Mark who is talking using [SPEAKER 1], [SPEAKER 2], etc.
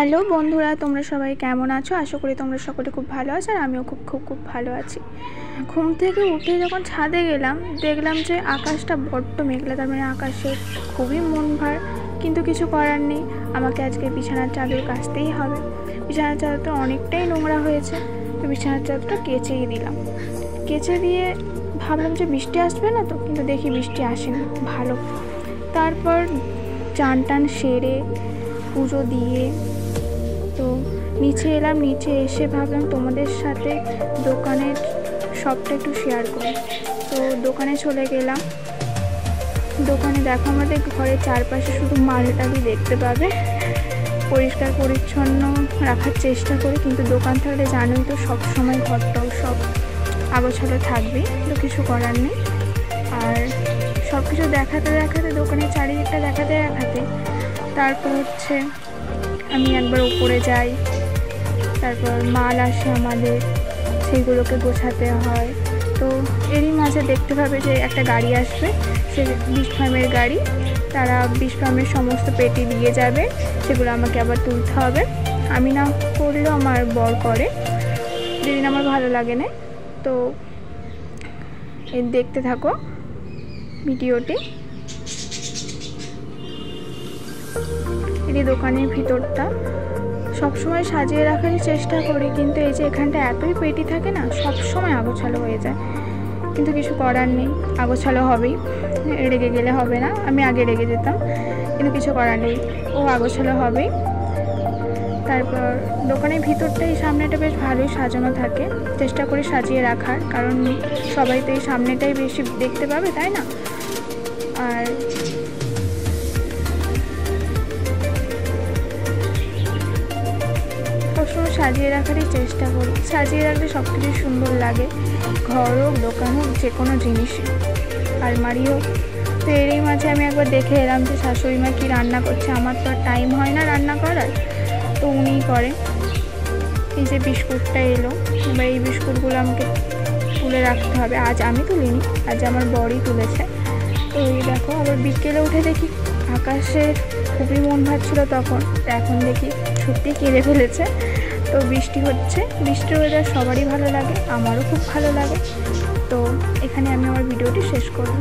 [SPEAKER 1] Hello বন্ধুরা, তোমরা সবাই কেমন আছো? আশা করি তোমরা সকলে খুব ভালো আছো, আর আমিও খুব ভালো আছি। ঘুম থেকে উঠে যখন ছাদে গেলাম, দেখলাম যে আকাশটা বড্ড মেঘলা, তার মানে আকাশে খুবই মন ভার। কিন্তু কিছু করার নেই, আমাকে আজকে বিছানার চাদর কাচতেই হবে। বিছানার চাদরটা অনেকটাই নোংরা হয়েছে, তো বিছানার চাদরটা কেচেই দিলাম। কেচে দিয়ে ভাবলাম যে বৃষ্টি আসবে না তো, কিন্তু দেখি বৃষ্টি আসেনি, ভালো। তারপর চান টান সেরে পুজো দিয়ে তো নিচে এলাম। নিচে এসে ভাবলাম তোমাদের সাথে দোকানের সবটা একটু শেয়ার করি। তো দোকানে চলে গেলাম। দোকানে দেখো, আমাদের ঘরের চারপাশে শুধু মালটালি দেখতে পাবে। পরিষ্কার পরিচ্ছন্ন রাখার চেষ্টা করি, কিন্তু দোকান থাকলে জানোই তো সব সময় ঘরটাও সব আগোছালো থাকবেই, তো কিছু করার নেই। আর সব কিছু দেখাতে দোকানের চারিদিকটা দেখাতে তারপর আমি একবার উপরে যাই। তারপর মাল আসে আমাদের, সেইগুলোকে গোছাতে হয়। তো এরই মাঝে দেখতে পাবে যে একটা গাড়ি আসবে, সে বিষ ফার্মের গাড়ি। তারা বিষ ফার্মের সমস্ত পেটি দিয়ে যাবে, সেগুলো আমাকে আবার তুলতে হবে। আমি না করলেও আমার বর করে, যেদিন আমার ভালো লাগে না। তো দেখতে থাকো ভিডিওটি। এই দোকানের ভিতরটা সবসময় সাজিয়ে রাখারই চেষ্টা করি, কিন্তু এই যে এখানটা এতই পেটি থাকে না, সবসময় আগোছালো হয়ে যায়। কিন্তু কিছু করার নেই, আগোছালো হবেই, রেগে গেলে হবে না। আমি আগে রেগে যেতাম, কিন্তু কিছু করার নেই, ও আগোছালো হবেই। তারপর দোকানের ভিতরটাই সামনেটা বেশ ভালোই সাজানো থাকে, চেষ্টা করি সাজিয়ে রাখার, কারণ সবাই তো এই সামনেটাই বেশি দেখতে পাবে, তাই না? আর সবসময় সাজিয়ে রাখারই চেষ্টা করি, সাজিয়ে রাখলে সব কিছু সুন্দর লাগে, ঘর হোক, দোকান হোক, যে কোনো জিনিসই, আলমারি হোক। তো এরই মাঝে আমি একবার দেখে এলাম যে শাশুড়ি মা কী রান্না করছে। আমার তো আর টাইম হয় না রান্না করার, তো উনিই করেন। এই যে বিস্কুটটা এলো, বা এই বিস্কুটগুলো আমাকে তুলে রাখতে হবে। আজ আমি তুলিনি, আজ আমার বরই তুলেছে। তো এই দেখো, আবার বিকেলে উঠে দেখি আকাশের খুবই মন ভাবছিল তখন, এখন দেখি সত্যি কেঁদে ফেলেছে। তো বৃষ্টি হচ্ছে, বৃষ্টির ওয়েদার সবারই ভালো লাগে, আমারও খুব ভালো লাগে। তো এখানে আমি আমার ভিডিওটি শেষ করব।